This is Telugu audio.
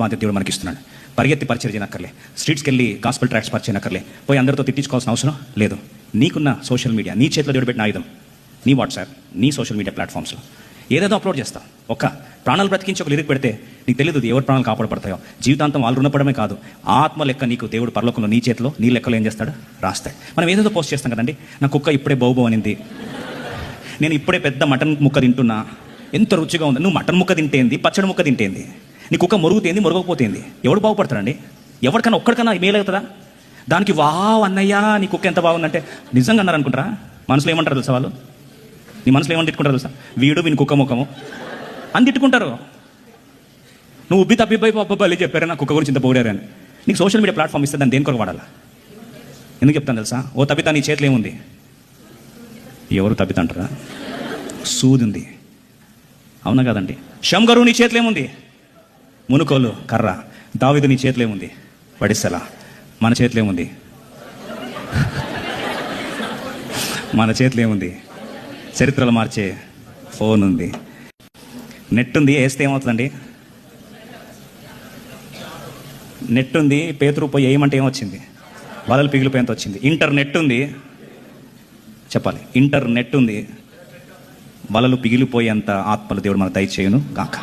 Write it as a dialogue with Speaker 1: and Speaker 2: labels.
Speaker 1: బాధ్యత దేవుడు మనకి ఇస్తున్నాడు. పరిగెత్తి పరిచయం చేయనక్కర్లే, స్ట్రీట్స్కి వెళ్ళి గాస్పెల్ ట్రాక్ట్స్ పరిచయనక్కర్లే, పోయి అందరితో తిట్టించుకోవాల్సిన అవసరం లేదు. నీకున్న సోషల్ మీడియా, నీ చేతిలో దేవుడు పెట్టిన ఆయుధం, నీ వాట్సాప్, నీ సోషల్ మీడియా ప్లాట్ఫామ్స్లో ఏదేదో అప్లోడ్ చేస్తావు. ఒక్క ప్రాణాలు బ్రతికించి ఒక లిరిక్ పెడితే నీకు తెలియదు ఎవరి ప్రాణాలు కాపాడపడతాయో. జీవితాంతం వాళ్ళు రుణపడమే కాదు, ఆత్మ లెక్క నీకు దేవుడు పరలోకంలో నీ చేతిలో, నీ లెక్కలో ఏం చేస్తాడు, రాస్తాడు. మనం ఏదేదో పోస్ట్ చేస్తాం కదండి. నా కుక్క ఇప్పుడే బౌబో అనింది, నేను ఇప్పుడే పెద్ద మటన్ ముక్క తింటున్నా, ఎంత రుచిగా ఉంది. నువ్వు మటన్ ముక్క తింటేంది, పచ్చడి ముక్క తింటేంది, నీ కుక్క మురుగుతేంది, మురగకపోతేంది, ఎవడు బాగుపడతాడండి? ఎవరికైనా ఒక్కడికన్నా మేలు అవుతుందా? దానికి వావ్ అన్నయ్యా నీ కుక్క ఎంత బాగుందంటే నిజంగా అన్నారనుకుంటారా? మనసులో ఏమంటారు తెలుసా వాళ్ళు? నీ మనసులో ఏమని తిట్టుకుంటారు తెలుసా? వీడు వీని కుక్క ముఖము అని తిట్టుకుంటారు. నువ్వు ఉబ్బి తప్పిపోయి అబ్బాయి చెప్పారు నా కుక్క గురించి ఇంత పొగిడారు అని. నీకు సోషల్ మీడియా ప్లాట్ఫామ్ ఇస్తే దాన్ని దేని కొరకు వాడాలా? ఎందుకు చెప్తాను తెలుసా? ఓ తప్పితా నీ చేతిలో ఏముంది? ఎవరు తప్పిత అంటారా? సూది ఉంది, అవునా కదండి? షంగరు నీ చేతిలో ఏముంది? మునుకోలు కర్ర. దావీదు నీ చేతిలో ఏముంది? వడిసెల. మన చేతిలో ఏముంది? మన చేతిలో ఏముంది? చరిత్రలు మార్చే ఫోన్ ఉంది, నెట్ ఉంది. వేస్తే ఏమవుతుందండి? నెట్ ఉంది, పేతురు పోయి ఏమంటే ఏమొచ్చింది? వలలు పిగిలిపోయేంత వచ్చింది. ఇంటర్నెట్ ఉంది, చెప్పాలి, ఇంటర్నెట్ ఉంది, వలలు పిగిలిపోయేంత ఆత్మలు దేవుడు మనకు దయచేయును గాక.